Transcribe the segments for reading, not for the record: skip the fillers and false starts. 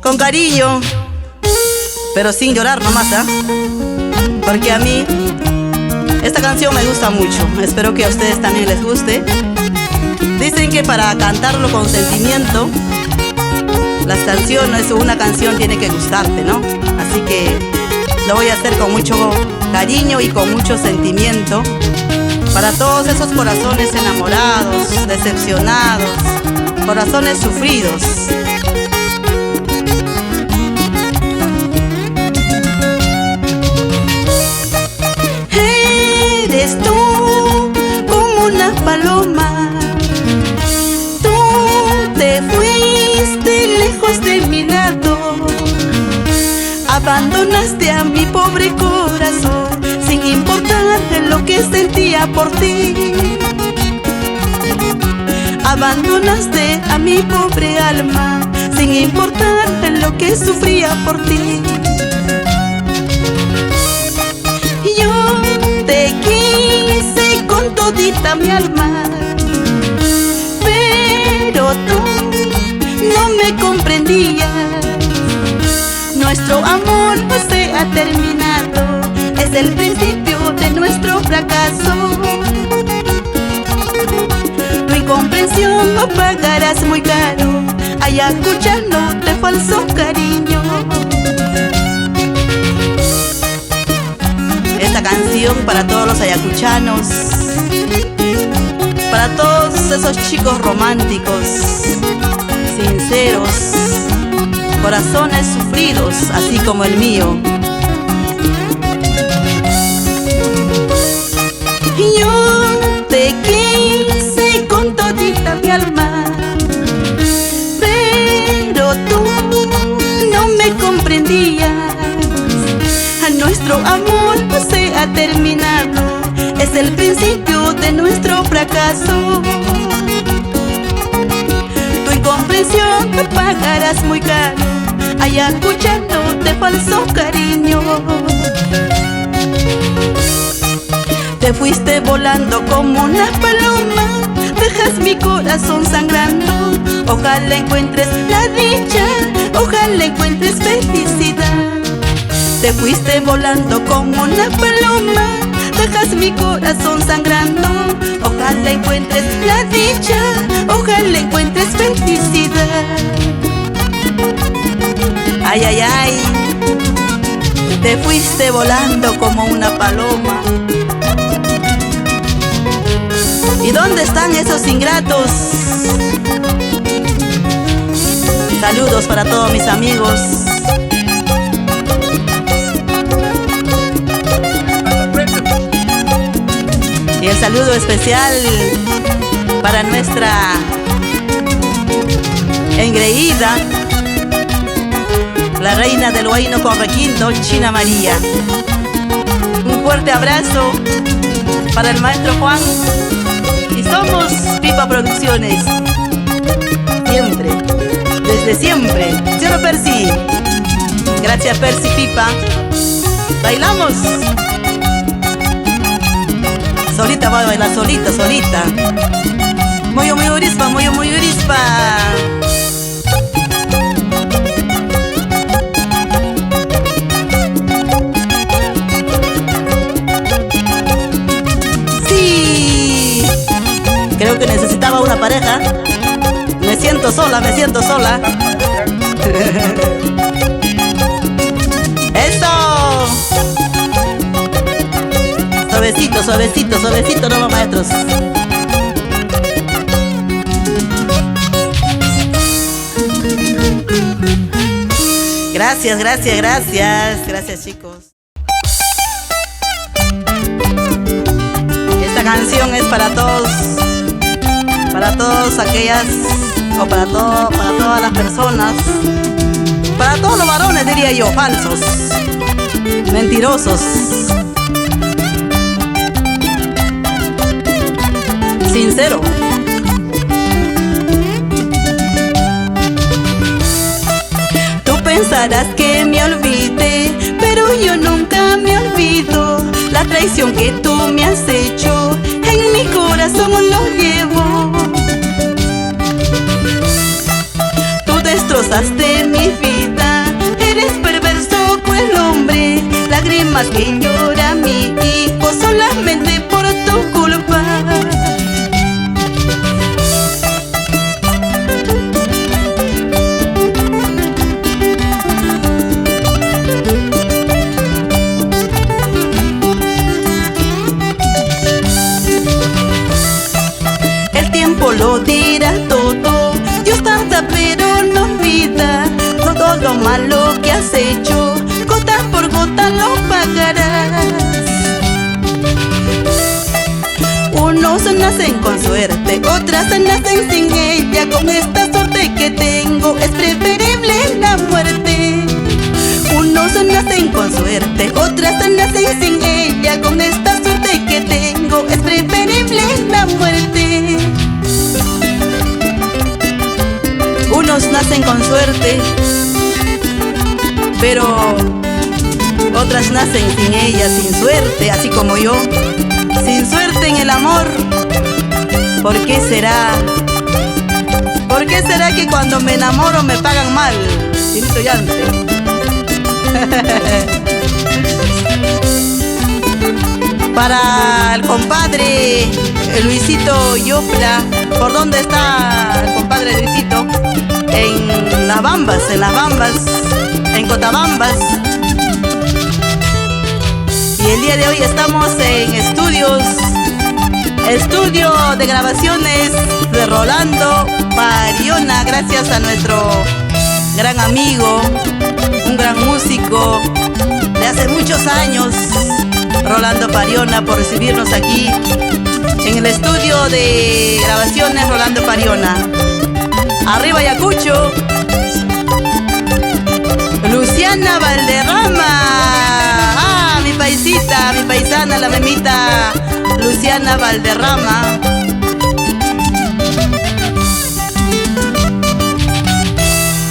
con cariño, pero sin llorar nomás, ¿ah? Porque a mí esta canción me gusta mucho. Espero que a ustedes también les guste. Dicen que para cantarlo con sentimiento, las canciones o una canción tiene que gustarte, ¿no? Así que lo voy a hacer con mucho cariño y con mucho sentimiento para todos esos corazones enamorados, decepcionados, corazones sufridos. Eres tú como una paloma, tú te fuiste lejos de mi lado, abandonaste a mi pobre corazón sin importar lo que sentía por ti. Abandonaste a mi pobre alma sin importar lo que sufría por ti. Yo te quise con todita mi alma, pero tú no me comprendías. Nuestro amor se ha terminado, es el principio de nuestro fracaso. Tu incomprensión lo pagarás muy caro, ayacuchándote falso cariño. Esta canción para todos los ayacuchanos, para todos esos chicos románticos, sinceros, corazones sufridos, así como el mío. Yo te quise con todita mi alma, pero tú no me comprendías. Nuestro amor se ha terminado, es el principio de nuestro fracaso. Tu incomprensión me pagarás muy caro, ayacuchándote falso cariño. Te fuiste volando como una paloma, dejas mi corazón sangrando. Ojalá encuentres la dicha, ojalá encuentres felicidad. Te fuiste volando como una paloma, dejas mi corazón sangrando. Ojalá encuentres la dicha, ojalá encuentres felicidad. Ay, ay, ay, te fuiste volando como una paloma. ¿Y dónde están esos ingratos? Saludos para todos mis amigos. Y el saludo especial para nuestra engreída, la reina del Huayno con requinto, China María. Un fuerte abrazo para el maestro Juan. Y somos Pipa Producciones. Siempre, desde siempre. Yo no Percy. Gracias Percy Pipa. Bailamos. Solita va a bailar, solita, solita. Moyo muy urispa, moyo muy urispa. Sí, creo que necesitaba una pareja. Me siento sola, me siento sola. ¡Eso! Suavecito, suavecito, suavecito, no, maestros. Gracias, gracias, gracias. Gracias, chicos. Esta canción es para todos aquellas, o para todas las personas, para todos los varones, diría yo, falsos, mentirosos, sincero. Tú pensarás que me olvidé, pero yo nunca me olvido. La traición que tú me has hecho, en mi corazón lo llevo. Tú destrozaste mi vida más que llora mi hijo solamente por tu culpa. El tiempo lo dirá todo, Dios tarda pero no olvida todo lo malo que has hecho, gota por gota lo pagarás. Unos nacen con suerte, otras nacen sin ella. Con esta suerte que tengo es preferible la muerte. Unos nacen con suerte, otras nacen sin ella. Con esta suerte que tengo es preferible la muerte. Unos nacen con suerte, pero otras nacen sin ella, sin suerte, así como yo, sin suerte en el amor. ¿Por qué será? ¿Por qué será que cuando me enamoro me pagan mal? Chinito Llante. Para el compadre Luisito Yopla. ¿Por dónde está el compadre Luisito? En las Bambas, en Cotabambas. Y el día de hoy estamos en estudio de grabaciones de Rolando Pariona, gracias a nuestro gran amigo, un gran músico de hace muchos años, Rolando Pariona, por recibirnos aquí en el estudio de grabaciones Rolando Pariona. Arriba Ayacucho, Luciana Valderrama. Mi paisita, mi paisana, la memita Luciana Valderrama.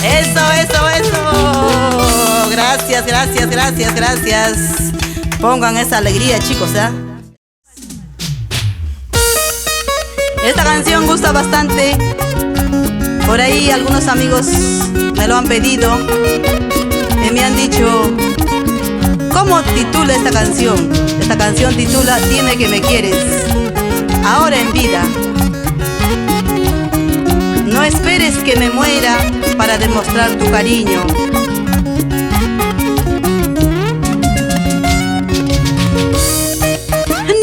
Eso. Gracias. Pongan esa alegría, chicos, ¿eh? Esta canción gusta bastante. Por ahí algunos amigos me lo han pedido y me han dicho, ¿cómo titula esta canción? Esta canción titula Dime que me quieres, ahora en vida. No esperes que me muera para demostrar tu cariño.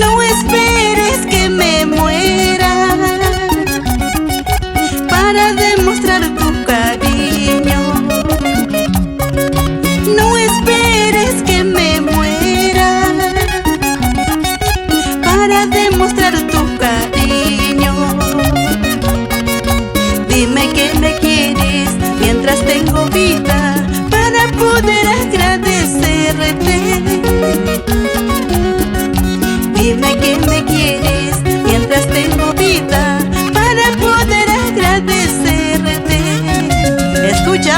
No esperes que me muera para demostrar tu cariño. No esperes que me muera para demostrar tu cariño. Dime que me quieres mientras tengo vida para poder agradecerte. Dime que me quieres mientras tengo vida para poder agradecerte. Escucha.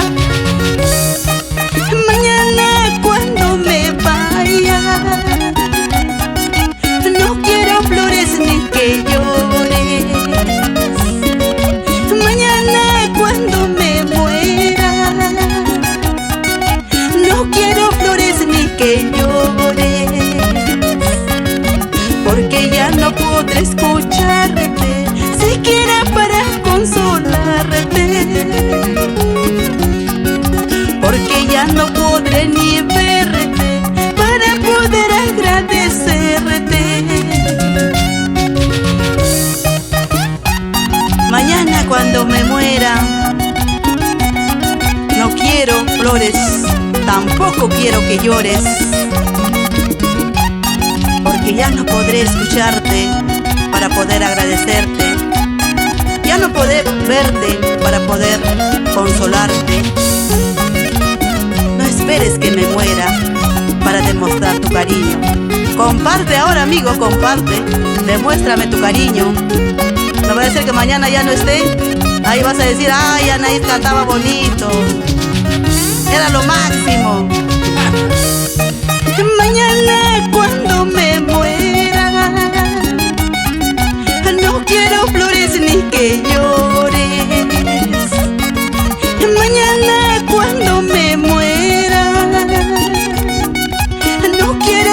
Mañana cuando me vaya, no quiero flores ni que llores. Mañana cuando me muera, no quiero flores ni que llores. Porque ya no podré escucharte, siquiera para consolarte. Porque ya no podré ni verte para poder agradecerte. Mañana cuando me muera, no quiero flores, tampoco quiero que llores. Porque ya no podré escucharte para poder agradecerte. Ya no podré verte para poder consolarte. No esperes que me muera para demostrar tu cariño. Comparte ahora, amigo, comparte. Demuéstrame tu cariño. No vaya a ser que mañana ya no esté. Ahí vas a decir, ay, Anaís cantaba bonito, era lo máximo. Mañana cuando me muera, no quiero flores ni que llores. Mañana cuando me muera, no quiero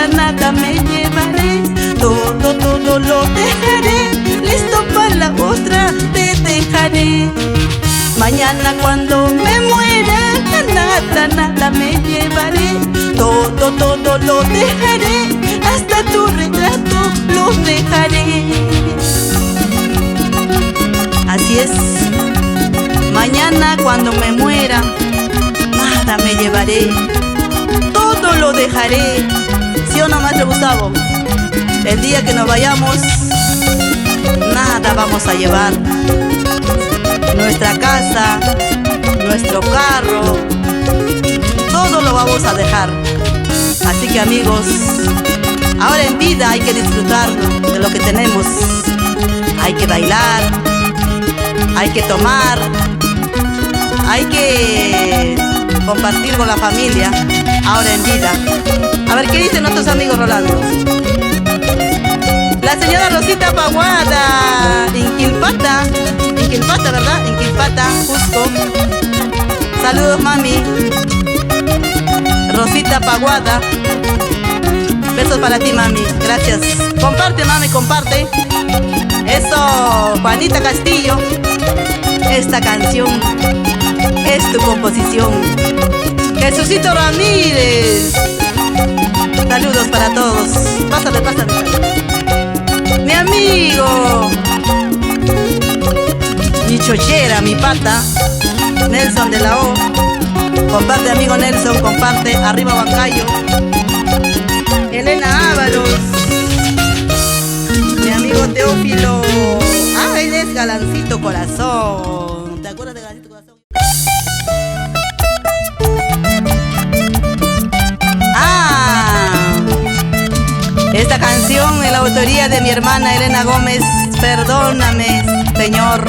nada, nada me llevaré. Todo, todo lo dejaré, listo para la otra te dejaré. Mañana cuando me muera, nada, nada me llevaré. Todo, todo lo dejaré, hasta tu retrato lo dejaré. Así es, mañana cuando me muera, nada me llevaré, todo lo dejaré. ¿Sí o no, maestro Gustavo? El día que nos vayamos, nada vamos a llevar. Nuestra casa, nuestro carro, todo lo vamos a dejar. Así que amigos, ahora en vida hay que disfrutar de lo que tenemos. Hay que bailar, hay que tomar, hay que compartir con la familia, ahora en vida. A ver, ¿qué dicen nuestros amigos Rolando? La señora Rosita Paguada, Inquilpata, ¿verdad? Inquilpata, Cusco. Saludos, mami. Rosita Paguada. Besos para ti, mami. Gracias. Comparte, mami, comparte. Eso, Juanita Castillo. Esta canción es tu composición. Jesucito Ramírez. Saludos para todos. Pásate, pásate. Mi amigo, mi chochera, mi pata, Nelson de la O. Comparte, amigo Nelson, comparte. Arriba Bancayo. Elena Ábalos. Mi amigo Teófilo. Ah, él es Galancito Corazón. ¿Te acuerdas de Galancito Corazón? Esta canción es la autoría de mi hermana Elena Gómez. Perdóname, Señor.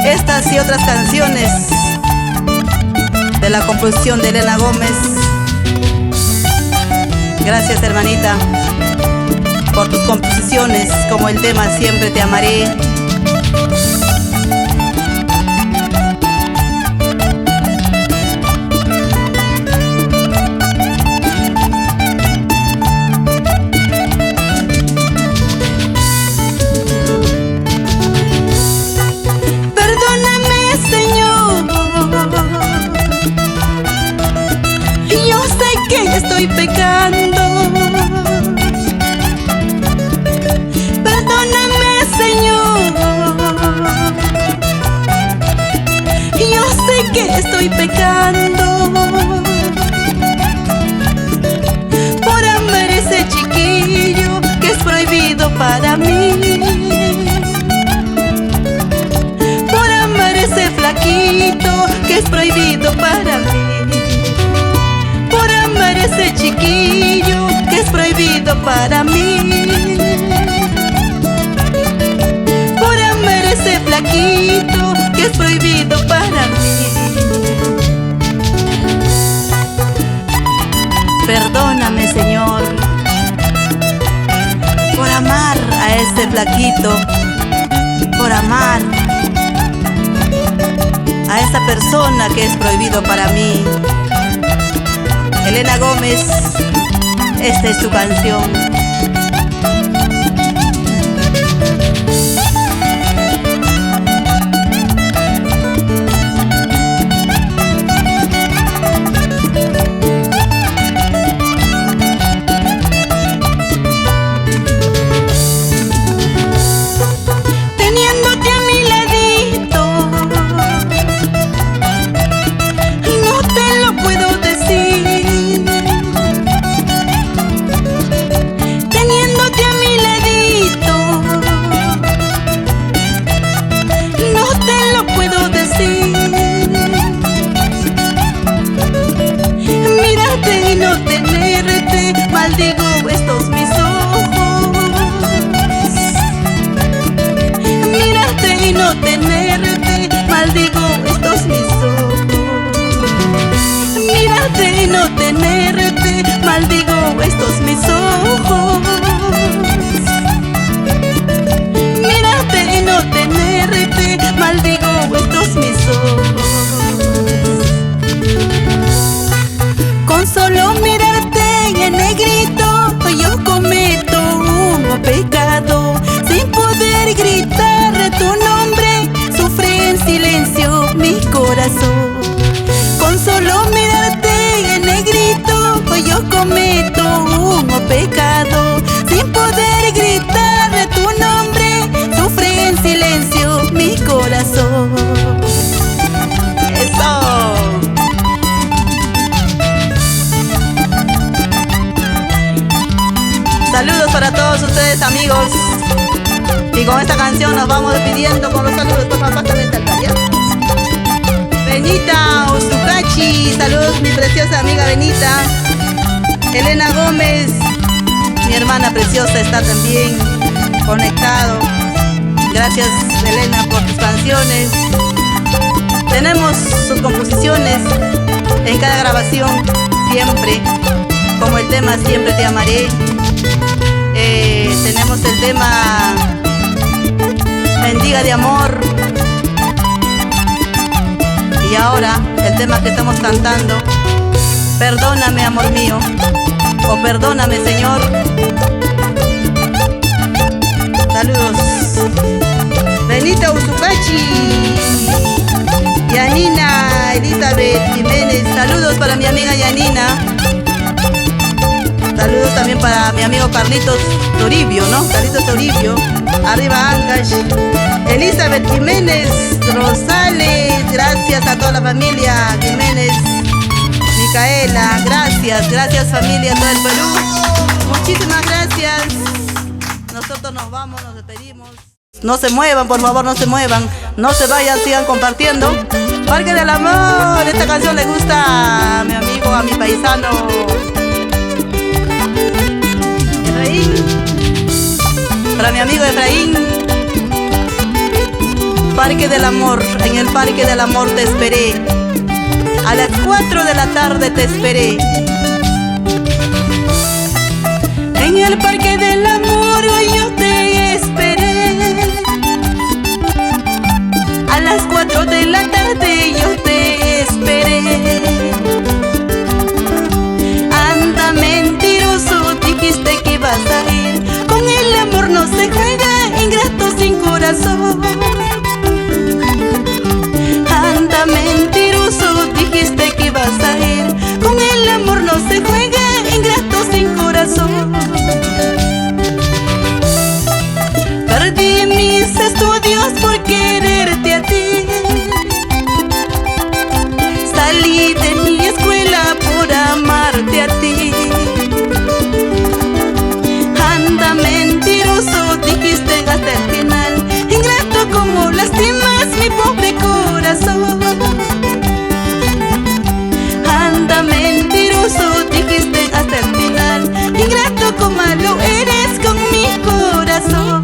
Estas y otras canciones de la composición de Elena Gómez. Gracias, hermanita, por tus composiciones, como el tema Siempre te amaré. Estoy pecando, perdóname, Señor. Yo sé que estoy pecando por amar ese chiquillo que es prohibido para mí, por amar ese flaquito que es prohibido para mí, ese chiquillo que es prohibido para mí, por amar ese flaquito que es prohibido para mí. Perdóname, Señor, por amar a ese flaquito, por amar a esa persona que es prohibido para mí. Elena Gómez, esta es tu canción. Teniéndote a mi ladito, no te lo puedo decir. Saludos para todos ustedes, amigos. Y con esta canción nos vamos despidiendo con los saludos. Por favor, pásame esta talla. Benita Usucachi, saludos mi preciosa amiga Benita. Elena Gómez, mi hermana preciosa, está también conectado. Gracias, Elena, por tus canciones. Tenemos sus composiciones en cada grabación, siempre, como el tema Siempre te amaré. Tenemos el tema Mendiga de amor. Y ahora el tema que estamos cantando, Perdóname, amor mío, o Perdóname, Señor. Saludos. Benita Usucachi, Yanina Elizabeth Jiménez, saludos para mi amiga Yanina. Saludos también para mi amigo Carlitos Toribio, ¿no? Carlitos Toribio, arriba Ancash. Elizabeth Jiménez Rosales, gracias a toda la familia Jiménez. Micaela, gracias familia, todo el Perú. Muchísimas gracias. Nosotros nos vamos, nos despedimos. No se muevan, por favor, no se muevan. No se vayan, sigan compartiendo. Parque del Amor, esta canción le gusta a mi amigo, a mi paisano Efraín. Para mi amigo Efraín. Parque del Amor, en el Parque del Amor te esperé. A las 4 de la tarde te esperé. En el Parque del Amor yo te esperé. A las 4 de la tarde yo te esperé. Anda mentiroso, dijiste que ibas a ir. Con el amor no se juega, ingrato sin corazón. Anda mentiroso, dijiste que ibas a ir. Con el amor no se juega, ingrato sin corazón. Perdí mis estudios por quererte a ti. Salí de mi escuela por amarte a ti. Anda mentiroso, dijiste hasta el final. Ingrato, como lastimas mi pobre corazón. Anda mentiroso, dijiste hasta el final. Ingrato, como malo eres con mi corazón.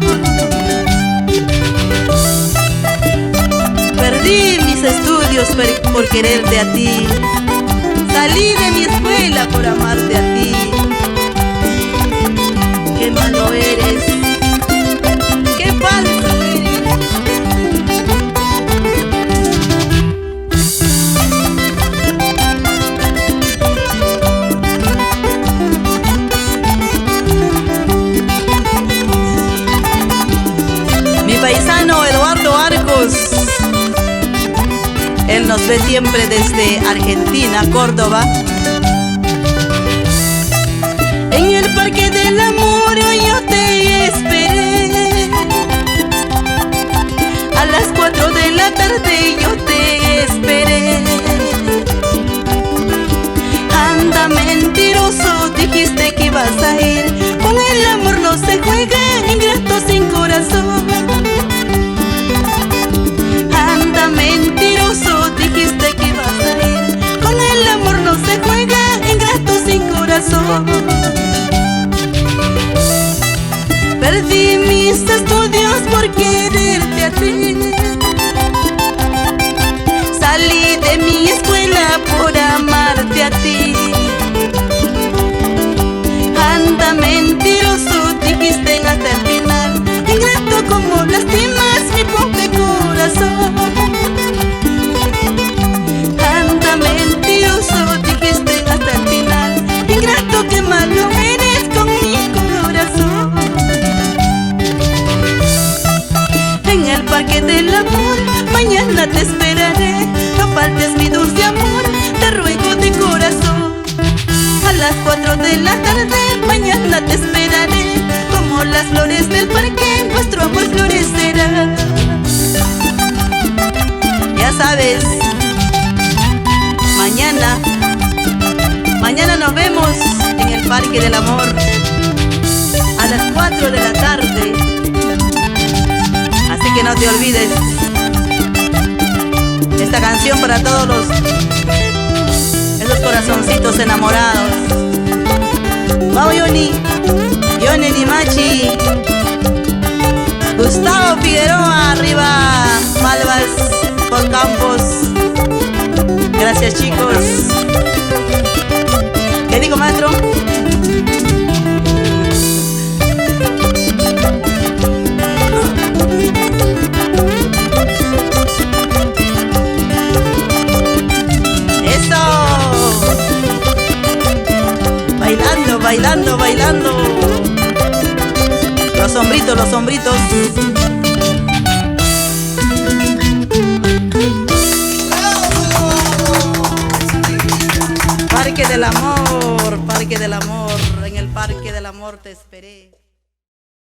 Perdí mis estudios por quererte a ti. Salí de mi escuela por amarte a ti. Qué malo eres, qué falso eres. Mi paisano Eduardo Arcos, él nos ve siempre desde Argentina, Córdoba. En el Parque del Amor yo te esperé. A las 4 de la tarde yo te esperé. Anda mentiroso, dijiste que ibas a ir. Con el amor no se juega, ingrato sin corazón. Anda mentiroso, dijiste que ibas a ir. Con el amor no se juega, ingrato sin corazón. Perdí mis estudios por quererte a ti. Salí de mi escuela por amarte a ti. Anda mentiroso, dijiste hasta el final. Ingrato, como lastimas mi pobre corazón. Anda mentiroso, dijiste hasta el final. Ingrato, qué malo eres con mi corazón. En el Parque del Amor mañana te esperaré. No faltes, mi dulce amor, te ruego de corazón. A las 4 de la tarde mañana te esperaré. Como las flores del parque, nuestro amor florecerá. Ya sabes, mañana nos vemos en el Parque del Amor. las 4 de la tarde. Así que no te olvides. Esta canción para todos esos corazoncitos enamorados. Vamos, Johnny Dimachi, Gustavo Figueroa, arriba Malvas por Campos. Gracias, chicos. ¿Qué digo, maestro? ¡Eso! Bailando, bailando, bailando. Los hombritos, los hombritos. Parque del amor, en el Parque del Amor te esperé.